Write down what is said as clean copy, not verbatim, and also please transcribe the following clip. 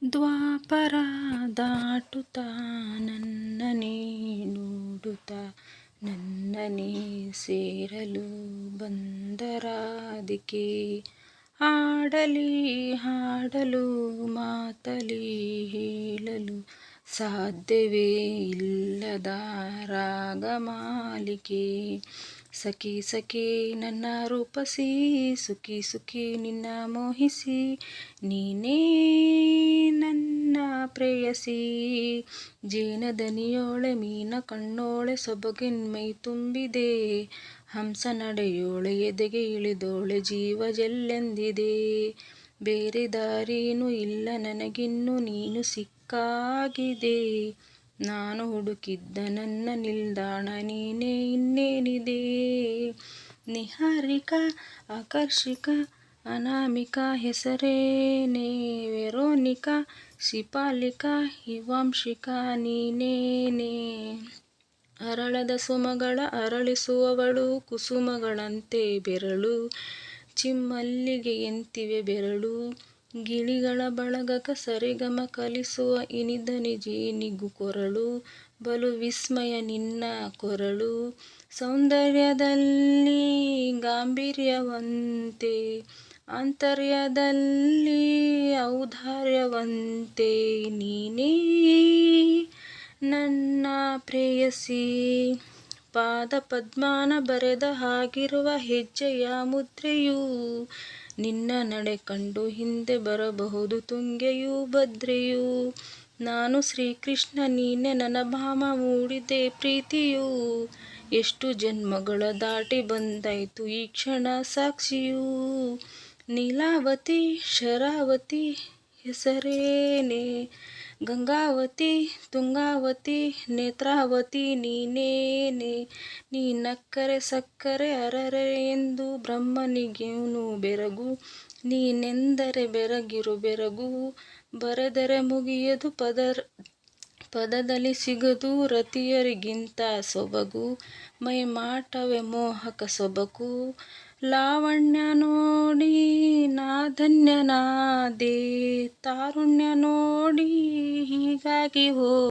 ದ್ವಾಪರ ದಾಟುತ್ತಾ ನನ್ನನೇ ನೋಡುತ್ತಾ ನನ್ನನೇ ಸೇರಲು ಬಂದರಾಧಿಕೆ. ಹಾಡಲಿ ಹಾಡಲು ಮಾತಲಿ ಹೇಳಲು ಸಾಧ್ಯವೇ ಇಲ್ಲದ ರಾಗಮಾಲಿಕೆ. ಸಖಿ ಸಖಿ ನನ್ನ ರೂಪಸಿ, ಸುಖಿ ಸುಖಿ ನಿನ್ನ ಮೋಹಿಸಿ, ನೀನೇ ನನ್ನ ಪ್ರೇಯಸಿ. ಜೇನದನಿಯೋಳೆ ಮೀನ ಕಣ್ಣೋಳೆ ಸೊಬಗಿನ್ ಮೈ ತುಂಬಿದೆ, ಹಂಸ ನಡೆಯೋಳೆ ಎದೆಗೆ ಇಳಿದೋಳೆ ಜೀವ ಜಲ್ಲೆಂದಿದೆ. ಬೇರೆ ದಾರಿನೂ ಇಲ್ಲ ನನಗಿನ್ನು ನೀನು ಸಿಕ್ಕಾಗಿದೆ, ನಾನು ಹುಡುಕಿದ್ದ ನನ್ನ ನಿಲ್ದಾಣ ನೀನೇ ಇನ್ನೇನಿದೆ. ನಿಹಾರಿಕಾ ಆಕರ್ಷಿಕಾ ಅನಾಮಿಕಾ ಹೆಸರೇನೇ, ವೆರೋನಿಕಾ ಶಿಪಾಲಿಕಾ ಹಿವಾಂಶಿಕಾ ನೀನೇನೆ. ಅರಳದ ಸುಮಗಳ ಅರಳಿಸುವವಳು, ಕುಸುಮಗಳಂತೆ ಬೆರಳು, ಚಿಮ್ಮಲ್ಲಿಗೆಯಂತಿವೆ ಬೆರಳು. ಗಿಳಿಗಳ ಬಳಗಕ ಸರಿಗಮ ಕಲಿಸುವ ಇನಿದನಿ ಜೇನಿಗೂ ಕೊರಳು, ಬಲು ವಿಸ್ಮಯ ನಿನ್ನ ಕೊರಳು. ಸೌಂದರ್ಯದಲ್ಲಿ ಗಾಂಭೀರ್ಯವಂತೆ, ಆಂತರ್ಯದಲ್ಲಿ ಔದಾರ್ಯವಂತೆ, ನೀನೇ ನನ್ನ ಪ್ರೇಯಸಿ. ಪಾದ ಪದ್ಮನ ಬರೆದ ಹಾಗಿರುವ ಹೆಜ್ಜೆಯ ಮುದ್ರೆಯು, ನಿನ್ನ ನಡೆ ಕಂಡು ಹಿಂದೆ ಬರಬಹುದು ತುಂಗೆಯೂ ಭದ್ರೆಯೂ. ನಾನು ಶ್ರೀಕೃಷ್ಣ ನೀನೆ ನನ್ನ ಭಾಮ ಮೂಡಿದೆ ಪ್ರೀತಿಯು, ಎಷ್ಟು ಜನ್ಮಗಳ ದಾಟಿ ಬಂದಾಯ್ತು ಈ ಕ್ಷಣ ಸಾಕ್ಷಿಯು. ನೀಲಾವತಿ ಶರಾವತಿ ಹೆಸರೇನೆ, ಗಂಗಾವತಿ ತುಂಗಾವತಿ ನೇತ್ರಾವತಿ ನೀನೇನೆ. ನೀ ನಕ್ಕರೆ ಸಕ್ಕರೆ ಅರರೆ ಎಂದು ಬ್ರಹ್ಮನಿಗೇನು ಬೆರಗು, ನೀನೆಂದರೆ ಬೆರಗಿರು ಬೆರಗು. ಬರೆದರೆ ಮುಗಿಯದು ಪದದಲ್ಲಿ ಸಿಗದು ರತಿಯರಿಗಿಂತ ಸೊಬಗು, ಮೈಮಾಟವೇ ಮೋಹಕ ಸೊಬಗು. ಲಾವಣ್ಯ ನೋಡಿ ನಾ ಧನ್ಯನಾದೆ, ತಾರುಣ್ಯ ನೋಡಿ ಹೀಗಾಗಿ